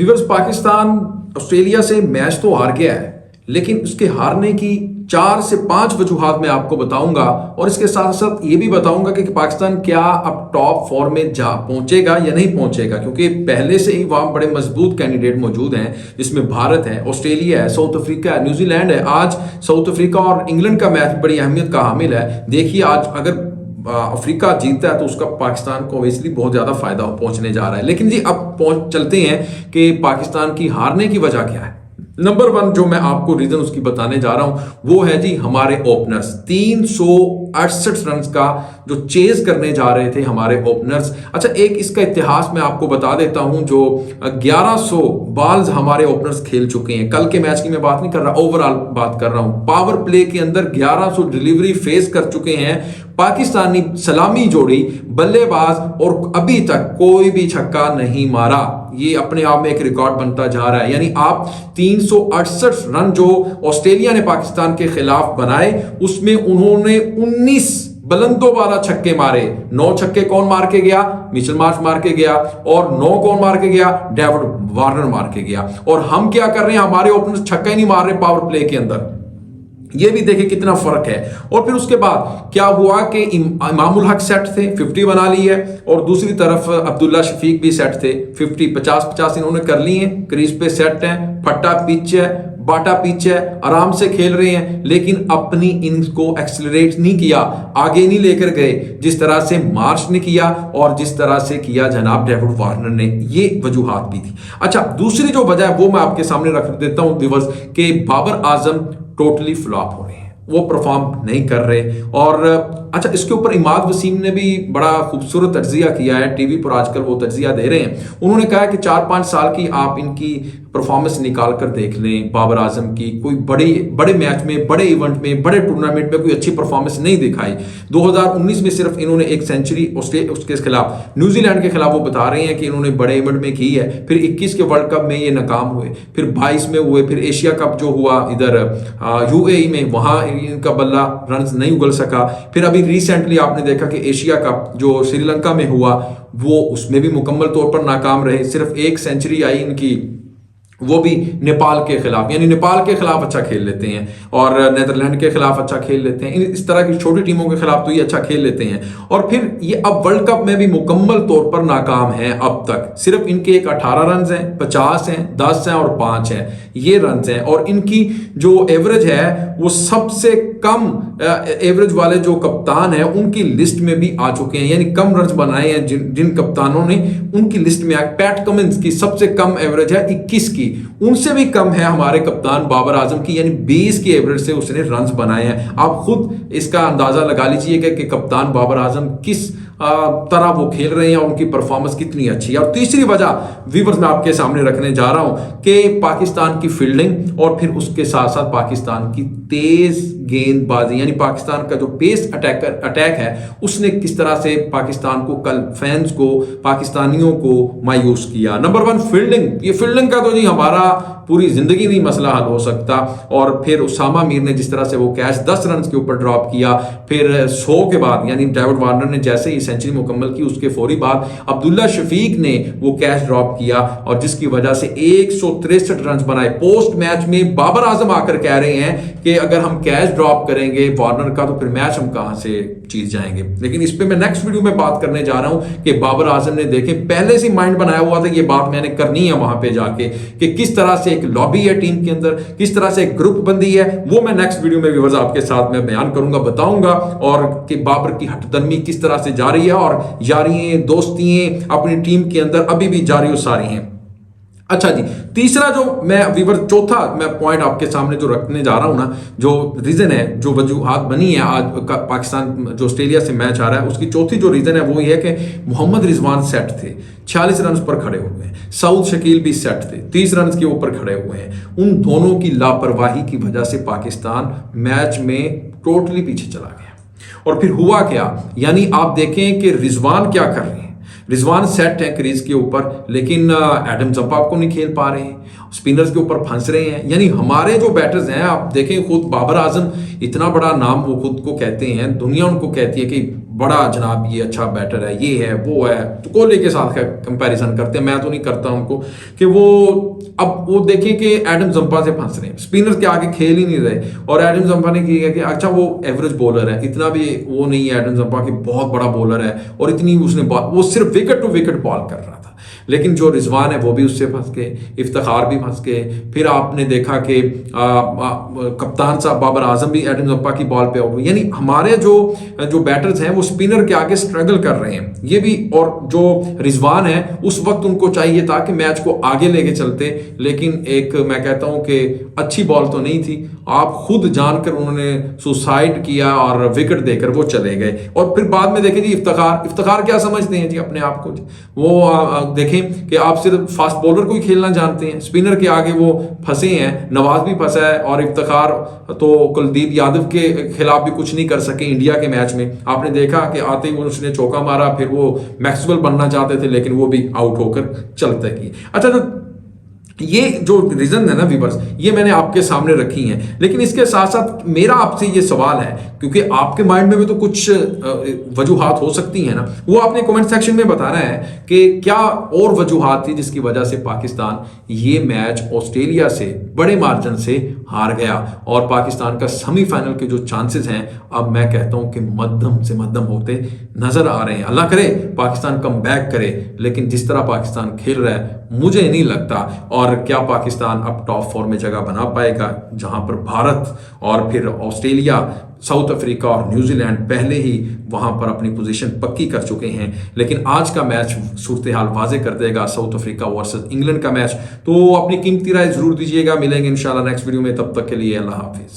Viewers, Pakistan Australia से match तो हार गया है, लेकिन उसके हारने की 4 से 5 वजूहात मैं आपको बताऊंगा और इसके साथ साथ ये भी बताऊंगा कि पाकिस्तान क्या अब टॉप 4 में जा पहुंचेगा या नहीं पहुंचेगा, क्योंकि पहले से ही वहां बड़े मजबूत कैंडिडेट मौजूद हैं, जिसमें भारत है, ऑस्ट्रेलिया है, साउथ अफ्रीका है, न्यूजीलैंड है। आज साउथ अफ्रीका और इंग्लैंड का मैच बड़ी अहमियत का हामिल है। देखिए आज अगर अफ्रीका जीतता है तो उसका पाकिस्तान को ऑब्वियसली बहुत ज्यादा फायदा पहुंचने जा रहा है। लेकिन जी अब चलते हैं कि पाकिस्तान की हारने की वजह क्या है। नंबर 1 जो मैं आपको रीजन उसकी बताने जा रहा हूं वो है जी हमारे ओपनर्स। 368 रन का जो चेज करने जा रहे थे हमारे ओपनर्स। अच्छा, एक इसका इतिहास मैं आपको बता देता हूं। जो 1100 बॉल्स हमारे ओपनर्स खेल चुके हैं। कल के मैच की मैं बात नहीं कर रहा, ओवरऑल बात कर रहा हूं। पावर प्ले के अंदर 1100 डिलीवरी फेस कर चुके हैं पाकिस्तानी सलामी जोड़ी बल्लेबाज, और अभी तक कोई भी छक्का नहीं मारा। ये अपने आप में एक रिकॉर्ड बनता जा रहा है। यानी आप 368 रन जो ऑस्ट्रेलिया ने पाकिस्तान के खिलाफ बनाए, उसमें उन्होंने 19 बुलंदोबारा छक्के मारे। 9 छक्के कौन मार के गया? मिचेल मार्श मार के गया। और 9 कौन मार के गया? डेविड वार्नर मार के गया। और हम क्या कर रहे हैं? हमारे ओपनर्स छक्का ही नहीं मार रहे पावर प्ले के अंदर। ये भी देखे कितना फर्क है। और फिर उसके बाद क्या हुआ कि इमामुल हक सेट थे, 50 बना ली है, और दूसरी तरफ अब्दुल्ला शफीक भी सेट थे, 50 इन्होंने कर ली हैं। क्रीज पे सेट हैं, फट्टा पिच है, बाटा पिच है, आराम से खेल रहे हैं, लेकिन अपनी इनिंग्स को एक्सेलरेट नहीं किया, आगे नहीं लेकर गए जिस तरह से मार्श ने किया और जिस तरह से किया जनाब डेविड वार्नर ने। ये वजूहात भी थी। अच्छा, दूसरी जो वजह है वो मैं आपके सामने रख देता हूं दिवस के बाबर आजम टोटली फ्लॉप हो रहे हैं, वो परफॉर्म नहीं कर रहे। और अच्छा, इसके ऊपर इमाद वसीम ने भी बड़ा खूबसूरत तज्जिया किया है, टीवी पर आजकल वो तज्जिया दे रहे हैं। उन्होंने कहा कि 4-5 साल की आप इनकी परफॉर्मेंस निकाल कर देख लें बाबर आजम की, कोई बड़े मैच में, बड़े इवेंट में, बड़े टूर्नामेंट में कोई अच्छी परफॉर्मेंस नहीं दिखाई। 2019 में सिर्फ इन्होंने एक सेंचुरी उसके खिलाफ, न्यूजीलैंड के खिलाफ, वो बता रहे हैं कि इन्होंने बड़े इवेंट में की है। फिर 21 के वर्ल्ड कप में ये नाकाम हुए, फिर 22 में हुए, फिर एशिया कप जो हुआ इधर यूएई में, वहां इनका बल्ला रन नहीं उगल सका। फिर अभी रिसेंटली आपने देखा कि एशिया कप जो श्रीलंका में हुआ, वो उसमें भी मुकम्मल तौर पर नाकाम रहे। सिर्फ एक सेंचुरी आई इनकी, वो भी नेपाल के खिलाफ। यानी नेपाल के खिलाफ अच्छा खेल लेते हैं और नेदरलैंड के खिलाफ अच्छा खेल लेते हैं, इस तरह की छोटी टीमों के खिलाफ तो ये अच्छा खेल लेते हैं। और फिर ये अब वर्ल्ड कप में भी मुकम्मल तौर पर नाकाम है अब तक। सिर्फ इनके एक 18 रन हैं, 50 हैं, 10 हैं और 5 हैं, ये रन हैं। और इनकी जो एवरेज है वो सबसे कम एवरेज वाले जो कप्तान है उनकी लिस्ट में भी आ चुके हैं। यानी कम रन बनाए हैं जिन कप्तानों ने, उनकी लिस्ट में पैट कमिंस की सबसे कम एवरेज है 21 की, उनसे भी कम है हमारे कप्तान बाबर आजम की, यानी 20 की एवरेज से उसने रन बनाए हैं। आप खुद इसका अंदाजा लगा लीजिएगा कि कप्तान बाबर आजम किस तरह वो खेल रहे हैं और उनकी परफॉर्मेंस कितनी अच्छी है। और तीसरी वजह व्यूअर्स मैं आपके सामने रखने जा रहा हूं कि पाकिस्तान की फील्डिंग और फिर उसके साथ साथ पाकिस्तान की तेज गेंदबाजी, यानी पाकिस्तान का जो पेस अटैक है उसने किस तरह से पाकिस्तान को, कल फैंस को, पाकिस्तानियों को मायूस किया। Number 1 fielding. ये फील्डिंग का तो जी हमारा पूरी जिंदगी नहीं मसला हल हो सकता। और फिर उसामा मीर ने जिस तरह से वो कैच 10 रन के ऊपर ड्रॉप किया, फिर 100 के बाद यानी डेविड वार्नर ने जैसे ही सेंचुरी मुकम्मल की उसके फौरी बाद अब्दुल्ला शफीक ने वो कैच ड्रॉप किया और जिसकी वजह से 163 रन बनाए। पोस्ट मैच में बाबर आजम आकर कह रहे हैं कि अगर हम कैच ड्रॉप करेंगे वार्नर का तो फिर मैच हम कहां से जीत जाएंगे। लेकिन इस पे मैं नेक्स्ट वीडियो में बात करने जा रहा हूं कि बाबर आजम ने देखे पहले से माइंड बनाया हुआ था, ये बात मैंने करनी है वहां पे जाके, कि किस तरह से एक लॉबी है टीम के अंदर, किस तरह से एक ग्रुप बंदी है, वो मैं नेक्स्ट वीडियो में व्यूअर्स आपके साथ में बयान करूंगा, बताऊंगा। और कि बाबर की हटदर्मी किस तरह से जारी है और यारियां दोस्तियां अपनी टीम के अंदर अभी भी जारी सारी हैं। अच्छा जी, तीसरा जो मैं व्यूअर, चौथा मैं पॉइंट आपके सामने जो रखने जा रहा हूं ना, जो रीजन है, जो वजूहात बनी है आज पाकिस्तान जो ऑस्ट्रेलिया से मैच आ रहा है, उसकी चौथी जो रीजन है वो ये है कि मोहम्मद रिजवान सेट थे, 46 रन पर खड़े हुए हैं। सऊद शकील भी सेट थे, 30 रन के ऊपर खड़े हुए हैं। उन दोनों की लापरवाही की वजह से पाकिस्तान मैच में टोटली पीछे चला गया। और फिर हुआ क्या, यानी आप देखें कि रिजवान क्या कर रहे हैं। रिजवान सेट है क्रीज के ऊपर, लेकिन एडम जंपा को नहीं खेल पा रहे हैं, स्पिनर्स के ऊपर फंस रहे हैं। यानी हमारे जो बैटर्स हैं, आप देखें खुद बाबर आजम, इतना बड़ा नाम वो खुद को कहते हैं, दुनिया उनको कहती है कि बड़ा जनाब ये अच्छा बैटर है, ये है वो है, तो कोहली के साथ कंपैरिजन करते हैं। मैं तो नहीं करता उनको कि वो, अब वो देखें कि एडम जंपा से फंस रहे हैं, स्पिनर के आगे खेल ही नहीं रहे। और एडम जंपा ने किया कि अच्छा वो एवरेज बॉलर है, इतना भी वो नहीं है एडम जंपा की बहुत बड़ा बॉलर है, और इतनी उसने वो सिर्फ विकेट टू विकेट बॉल कर रहा था। लेकिन जो रिजवान है वो भी उससे फंस गए, इफ्तिखार भी फंस गए। फिर आपने देखा कि कप्तान साहब बाबर आजम भी एडम जंपा की बॉल पे आउट हुए। यानी हमारे जो बैटर्स हैं वो स्पिनर के आगे स्ट्रगल कर रहे हैं, ये भी। और जो रिजवान है उस वक्त उनको चाहिए था कि मैच को आगे लेके चलते, लेकिन एक मैं कहता हूं कि अच्छी बॉल तो नहीं थी, आप खुद जानकर उन्होंने सुसाइड किया और विकेट देकर वो चले गए। और फिर बाद में देखें जी इफ्तिखार क्या समझते हैं जी अपने आप को, वो देखें कि आप सिर्फ फास्ट बॉलर को ही खेलना जानते हैं, स्पिनर के आगे वो फंसे हैं। नवाज भी फंसा है और इफ्तिखार तो कुलदीप यादव के खिलाफ भी कुछ नहीं कर सके इंडिया के मैच में। आपने देखा कि आते ही उसने चौका मारा, फिर वो मैक्सवेल बनना चाहते थे लेकिन वो भी आउट होकर चलते गए। अच्छा, तो ये जो रीजन है ना व्यूअर्स, ये मैंने आपके सामने रखी हैं। लेकिन इसके साथ साथ मेरा आपसे ये सवाल है, क्योंकि आपके माइंड में भी तो कुछ वजूहात हो सकती हैं ना, वो आपने कमेंट सेक्शन में बताना है कि क्या और वजूहात थी जिसकी वजह से पाकिस्तान ये मैच ऑस्ट्रेलिया से बड़े मार्जिन से हार गया, और पाकिस्तान का सेमीफाइनल के जो चांसेस हैं अब मैं कहता हूं कि मध्यम से मध्यम होते नजर आ रहे हैं। अल्लाह करे पाकिस्तान कम बैक करे, लेकिन जिस तरह पाकिस्तान खेल रहा है मुझे नहीं लगता। और क्या पाकिस्तान अब टॉप 4 में जगह बना पाएगा, जहां पर भारत और फिर ऑस्ट्रेलिया, साउथ अफ्रीका और न्यूजीलैंड पहले ही वहां पर अपनी पोजीशन पक्की कर चुके हैं। लेकिन आज का मैच सूरत हाल वाजे कर देगा, साउथ अफ्रीका वर्सेस इंग्लैंड का मैच। तो अपनी कीमती राय जरूर दीजिएगा। मिलेंगे इंशाल्लाह नेक्स्ट वीडियो में, तब तक के लिए अल्लाह हाफिज।